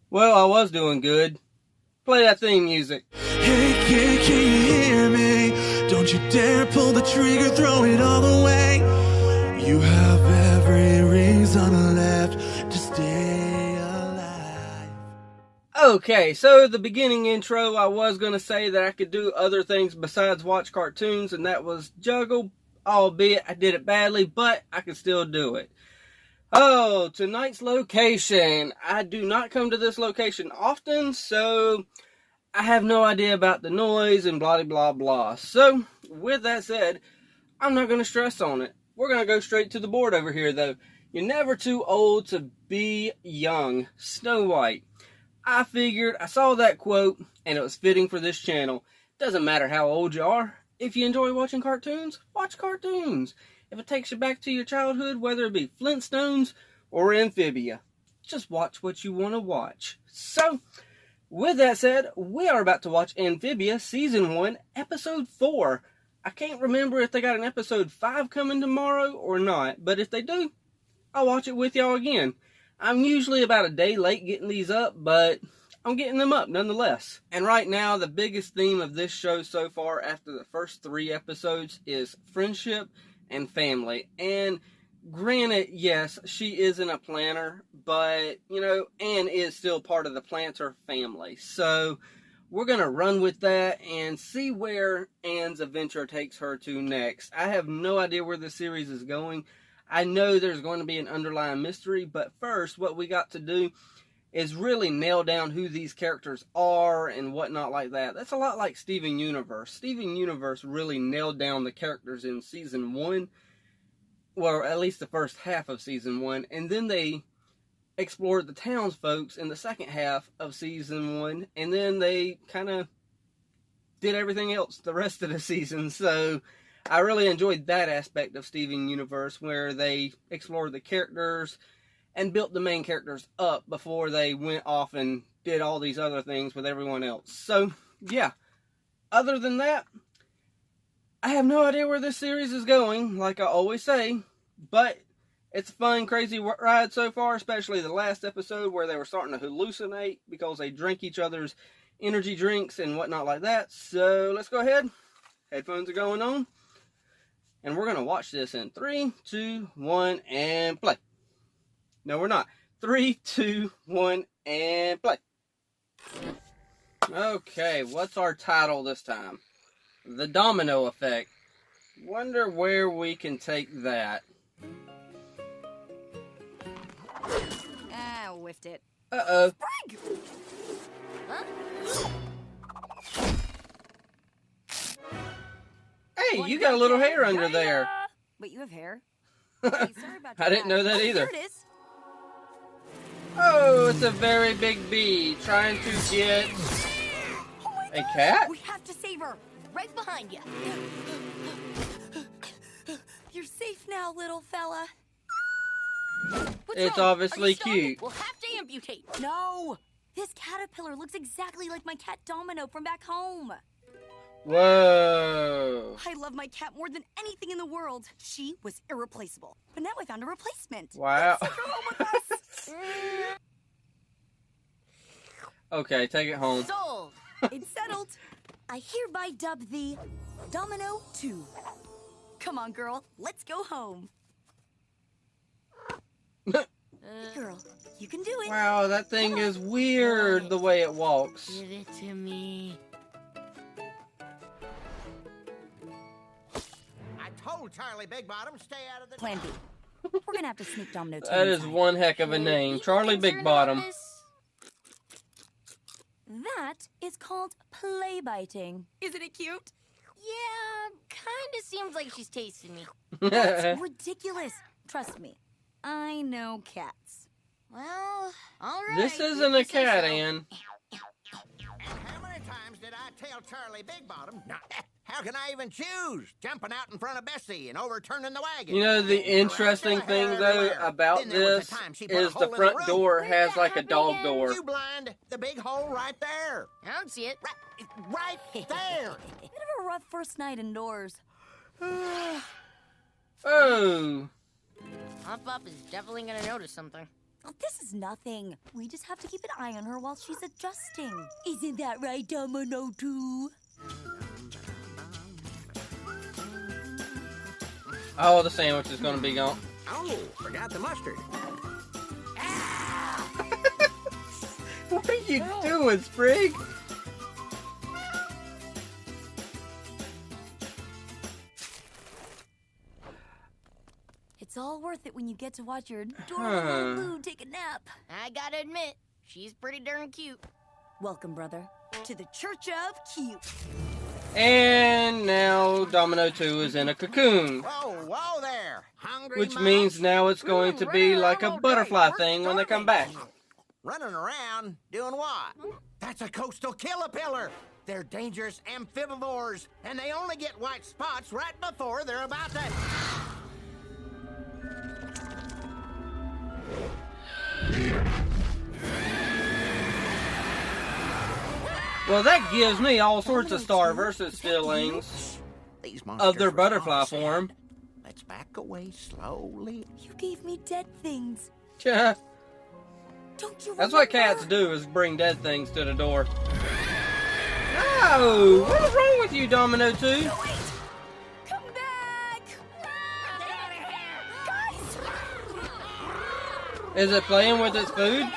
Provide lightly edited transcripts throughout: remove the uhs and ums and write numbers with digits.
Well, I was doing good. Play that theme music. Hey kid, can you hear me? Don't you dare pull the trigger, throw it all away. You have every reason left to stay alive. Okay, so the beginning intro, I was going to say that I could do other things besides watch cartoons, and that was juggle, albeit I did it badly, but I could still do it. Oh, tonight's location. I do not come to this location often, so I have no idea about the noise and blah blah blah. So, with that said, I'm not going to stress on it. We're going to go straight to the board over here, though. You're never too old to be young. Snow White. I figured, I saw that quote, and it was fitting for this channel. Doesn't matter how old you are. If you enjoy watching cartoons, watch cartoons. If it takes you back to your childhood, whether it be Flintstones or Amphibia, just watch what you want to watch. So, with that said, we are about to watch Amphibia Season 1, Episode 4. I can't remember if they got an Episode 5 coming tomorrow or not, but if they do, I'll watch it with y'all again. I'm usually about a day late getting these up, but I'm getting them up nonetheless. And right now, the biggest theme of this show so far after the first 3 episodes is friendship and family. And granted, yes, she isn't a planner, but, you know, Anne is still part of the planter family. So, we're going to run with that and see where Anne's adventure takes her to next. I have no idea where the series is going. I know there's going to be an underlying mystery, but first, what we got to do is really nail down who these characters are and whatnot like that. That's a lot like Steven Universe. Steven Universe really nailed down the characters in Season 1, well, at least the first half of Season 1, and then they explored the townsfolk in the second half of Season 1, and then they kind of did everything else the rest of the season. So I really enjoyed that aspect of Steven Universe, where they explored the characters and built the main characters up before they went off and did all these other things with everyone else. So, yeah. Other than that, I have no idea where this series is going, like I always say, but it's a fun, crazy ride so far, especially the last episode where they were starting to hallucinate because they drank each other's energy drinks and whatnot like that. So, let's go ahead. Headphones are going on. And we're going to watch this in 3, 2, 1, and play. No, we're not. 3, 2, 1, and play. Okay, what's our title this time? The Domino Effect. Wonder where we can take that. Ah, whiffed it. Uh-oh. Sprig! Huh? Hey, you got a little hair under there. Wait, you have hair? Hey, sorry about I didn't know that either. There it is. Oh, it's a very big bee trying to get Oh my a gosh, cat? We have to save her. Right behind you. You're safe now, little fella. What's It's wrong? obviously Are you stoned? cute. We'll have to amputate. No! This caterpillar looks exactly like my cat Domino from back home. Whoa. I love my cat more than anything in the world. She was irreplaceable. But now I found a replacement. Wow. Let's take her home with us. Okay, take it home. Sold. It's settled. I hereby dub thee Domino 2. Come on, girl. Let's go home. Girl, you can do it. Wow, that thing is weird the way it walks. Give it to me. I told Charlie Big Bottom stay out of the Plan B. We're gonna have to sneak Domino 2 That is inside. one heck of a name. Charlie Big Bottom. That is called play biting. Isn't it cute? Yeah, kinda seems like she's tasting me. That's ridiculous. Trust me, I know cats. Well, alright. This isn't a cat, Ann. And how many times did I tell Charlie Big Bottom? Now, how can I even choose? Jumping out in front of Bessie and overturning the wagon. You know, the interesting thing, though, about this is the front door has like a dog door. You blind, the big hole right there. I don't see it. Right there. Bit of a rough first night indoors. Oh. Pop Up is definitely gonna notice something. Oh, this is nothing. We just have to keep an eye on her while she's adjusting. Isn't that right, Domino 2? Oh, the sandwich is gonna be gone. Oh, forgot the mustard. What are you doing, Sprig? It's all worth it when you get to watch your adorable Boo take a nap. I gotta admit, she's pretty darn cute. Welcome, brother, to the Church of Cute. And now Domino 2 is in a cocoon. Whoa there. Hungry Which Mom? means now it's going to be like a butterfly thing when they come back. Running around, doing what? That's a coastal caterpillar. They're dangerous amphibivores, and they only get white spots right before they're about to... Well, that gives me all sorts of Star versus feelings These of monsters their were butterfly all sad. form. Let's back away slowly. You gave me dead things. Yeah, Don't you that's what remember? cats do, is bring dead things to the door. No! What is wrong with you, Domino 2? No, wait! Come back! Get out of here! Guys! Is it playing with its food?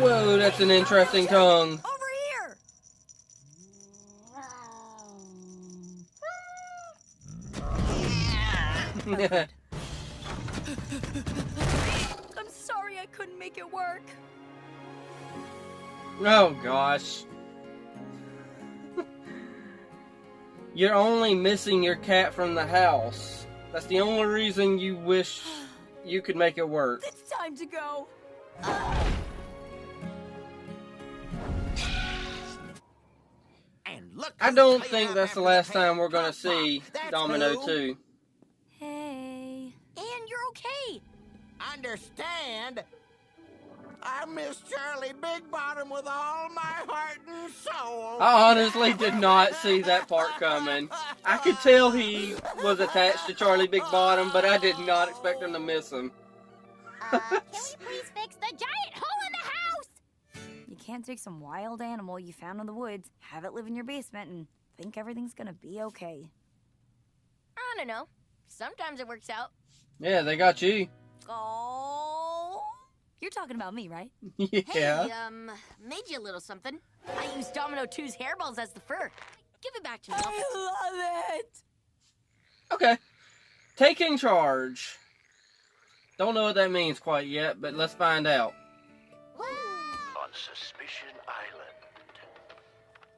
Whoa, that's an interesting tongue. Over here! I'm sorry I couldn't make it work. Oh gosh. You're only missing your cat from the house. That's the only reason you wish you could make it work. It's time to go. And look I who's don't cleaning think up that's the after last the time we're gonna cake. see That's Domino who. 2. Hey. And you're okay. Understand? I miss Charlie Big Bottom with all my heart and soul. I honestly did not see that part coming. I could tell he was attached to Charlie Big Bottom, but I did not expect him to miss him. Can we please fix the giant hole in the house? You can't take some wild animal you found in the woods, have it live in your basement, and think everything's gonna be okay. I don't know. Sometimes it works out. Yeah, they got you. Oh. You're talking about me, right? Yeah. Hey, made you a little something. I used Domino 2's hairballs as the fur. Give it back to me. love it. Okay. Taking charge. Don't know what that means quite yet, but let's find out. On Suspicion Island.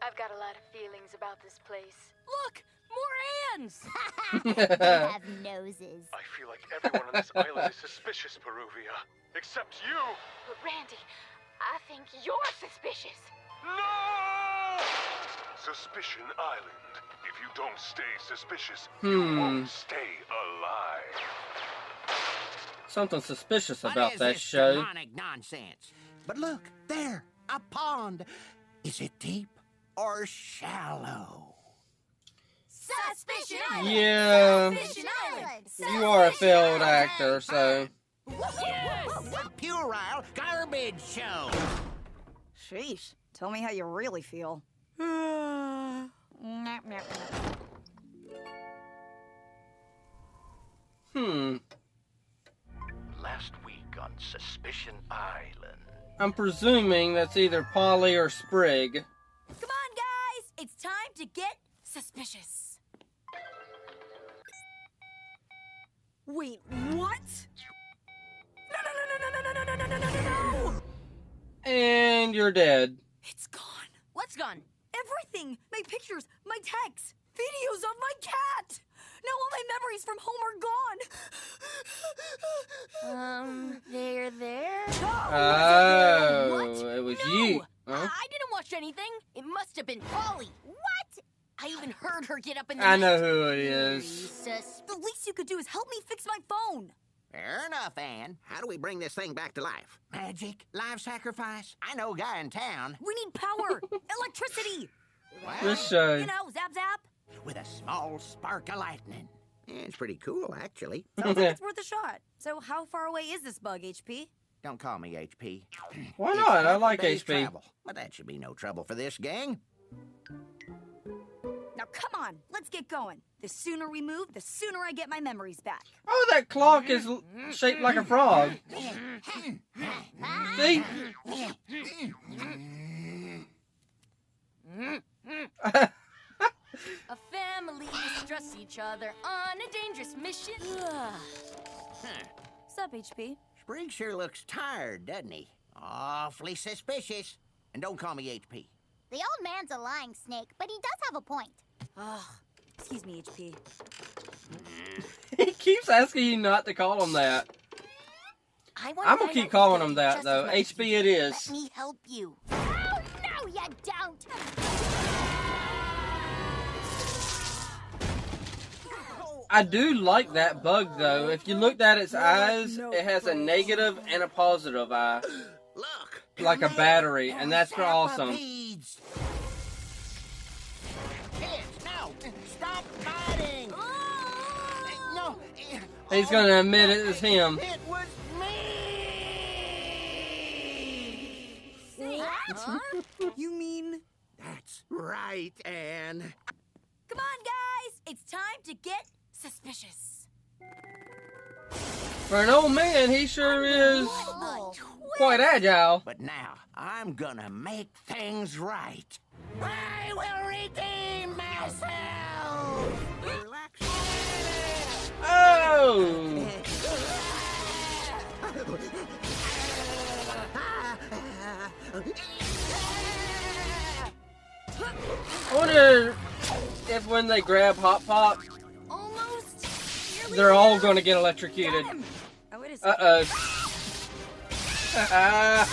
I've got a lot of feelings about this place. Look! More ants! Have noses. I feel like everyone on this island is suspicious, Peruvia. Except you! But Randy, I think you're suspicious. No! Suspicion Island. If you don't stay suspicious, Hmm. you won't stay alive. Something suspicious What about is that this show. demonic nonsense? But look, there, a pond. Is it deep or shallow? Suspicion Yeah. Suspicion Island! You are a failed actor, so. Puerile garbage show. Sheesh. Tell me how you really feel. Last week on Suspicion Island. I'm presuming that's either Polly or Sprig. Come on, guys! It's time to get suspicious. Wait, what? No! And you're dead. It's gone. What's gone? Everything! My pictures, my texts, videos of my cat! Now all my memories from home are gone! They're there? Oh, What? it was No! you. Huh? I didn't watch anything. It must have been Polly. What? I even heard her get up in the I night. know who it is. The least you could do is help me fix my phone. Fair enough, Anne. How do we bring this thing back to life? Magic? Live sacrifice? I know a guy in town. We need power, electricity. Well, This show. You know, zap zap. with a small spark of lightning. It's pretty cool, actually. Sounds like it's worth a shot. So how far away is this bug, HP? Don't call me HP. Why It's not? I half a like day's HP. travel, but that should be no trouble for this gang. Now come on, let's get going. The sooner we move, the sooner I get my memories back. Oh, that clock is shaped like a frog. See? A family distrust each other on a dangerous mission. Sup, HP? Sprig sure looks tired, doesn't he? Awfully suspicious. And don't call me HP. The old man's a lying snake, but he does have a point. Excuse me, HP. He keeps asking you not to call him that. I'm gonna keep calling him that, though. HP it is. Let me help you. Oh, no, you don't! I do like that bug, though. If you looked at its eyes, it has a negative and a positive eye. Look! Like a battery, and that's awesome. Kids, no! Stop fighting! No! He's gonna admit it was him. It was me! Huh? You mean? That's right, Anne. Come on, guys! It's time to get suspicious. For an old man, he sure is quite agile. But now, I'm gonna make things right. I will redeem myself! Relax. Oh! I wonder if when they grab Hot Pop, Almost. they're all gonna get electrocuted. Oh, it is. Uh-oh. Aw.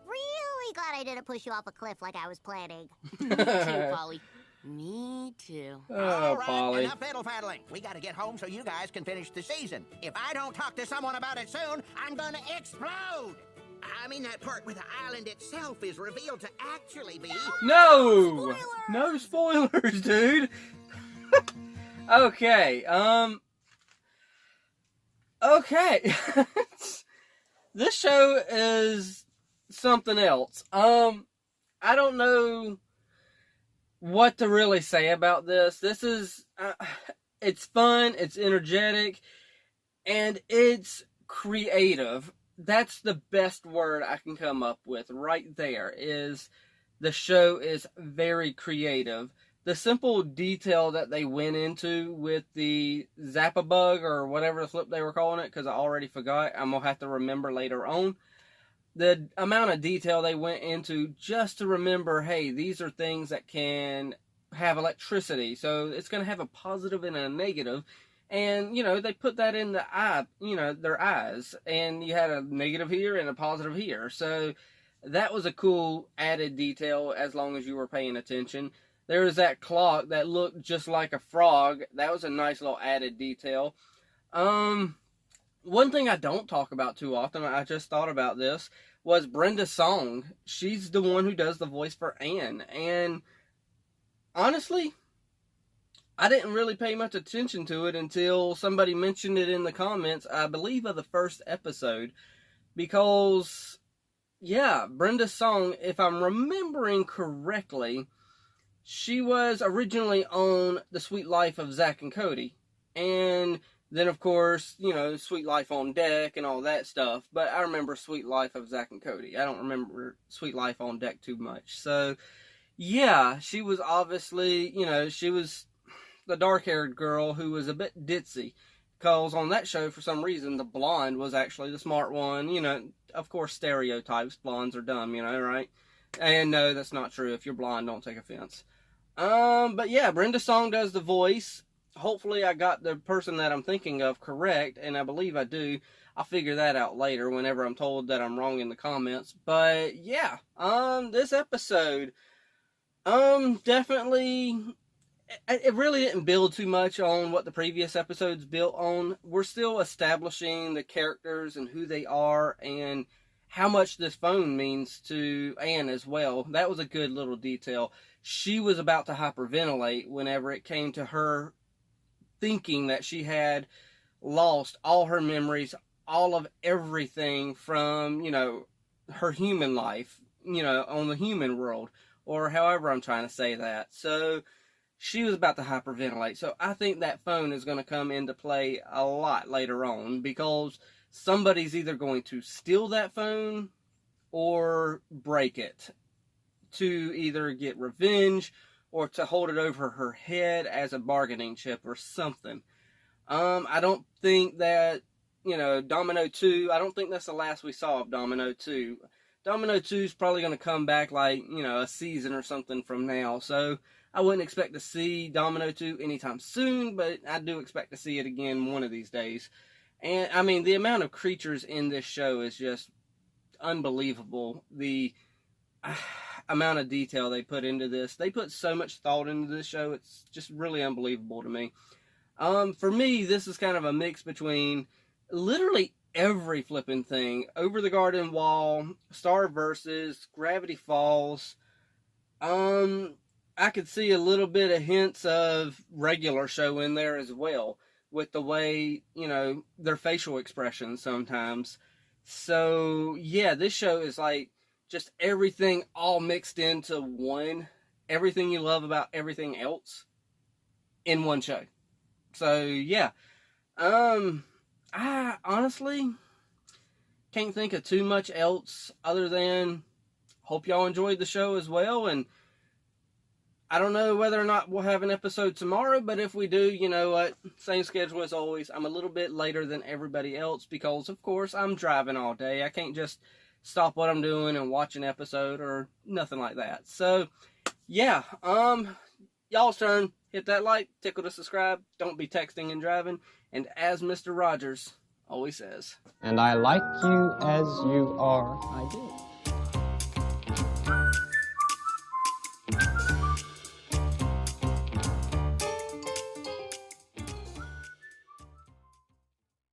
Really glad I didn't push you off a cliff like I was planning. Me too, Polly. Me too. Oh, All right, Polly. enough fiddle-faddling. We gotta get home so you guys can finish the season. If I don't talk to someone about it soon, I'm gonna explode! I mean that part where the island itself is revealed to actually be... No! No spoilers, dude! Okay, okay. This show is something else. I don't know what to really say about this. This is, it's fun, it's energetic, and it's creative. That's the best word I can come up with right there, is the show is very creative. The simple detail that they went into with the Zappa bug, or whatever the flip they were calling it, because I already forgot. I'm going to have to remember later on. The amount of detail they went into just to remember, hey, these are things that can have electricity. So it's going to have a positive and a negative. And, you know, they put that in the eye, you know, their eyes. And you had a negative here and a positive here. So that was a cool added detail as long as you were paying attention. There was that clock that looked just like a frog. That was a nice little added detail. One thing I don't talk about too often, I just thought about this, was Brenda's song. She's the one who does the voice for Anne. And honestly, I didn't really pay much attention to it until somebody mentioned it in the comments, I believe, of the first episode. Because, yeah, Brenda's song, if I'm remembering correctly, she was originally on The Sweet Life of Zack and Cody. And then, of course, you know, Sweet Life on Deck and all that stuff. But I remember Sweet Life of Zack and Cody. I don't remember Sweet Life on Deck too much. So, yeah, she was obviously, you know, she was the dark-haired girl who was a bit ditzy. Because on that show, for some reason, the blonde was actually the smart one. You know, of course, stereotypes. Blondes are dumb, you know, right? And no, that's not true. If you're blonde, don't take offense. But yeah, Brenda Song does the voice. Hopefully I got the person that I'm thinking of correct, and I believe I do. I'll figure that out later whenever I'm told that I'm wrong in the comments. But yeah, this episode, definitely, it really didn't build too much on what the previous episodes built on. We're still establishing the characters and who they are and how much this phone means to Anne as well. That was a good little detail. she was about to hyperventilate whenever it came to her thinking that she had lost all her memories, all of everything from, her human life, on the human world, or however I'm trying to say that. So she was about to hyperventilate. So I think that phone is going to come into play a lot later on, because somebody's either going to steal that phone or break it to either get revenge or to hold it over her head as a bargaining chip or something. I don't think that, Domino 2, I don't think that's the last we saw of Domino 2. Domino 2 is probably going to come back like, a season or something from now. So I wouldn't expect to see Domino 2 anytime soon, but I do expect to see it again one of these days. And, I mean, the amount of creatures in this show is just unbelievable. The amount of detail they put into this. They put so much thought into this show. It's just really unbelievable to me. For me, this is kind of a mix between literally every flipping thing. Over the Garden Wall, Star Versus, Gravity Falls. I could see a little bit of hints of regular show in there as well, with the way, their facial expressions sometimes. So, yeah, this show is like just everything all mixed into one. Everything you love about everything else in one show. So, yeah. I honestly can't think of too much else other than hope y'all enjoyed the show as well. And I don't know whether or not we'll have an episode tomorrow, but if we do, you know what? Same schedule as always. I'm a little bit later than everybody else because, of course, I'm driving all day. I can't just stop what I'm doing and watch an episode or nothing like that. So, yeah, y'all's turn. Hit that like, tickle to subscribe. Don't be texting and driving. And as Mr. Rogers always says, and I like you as you are, I do.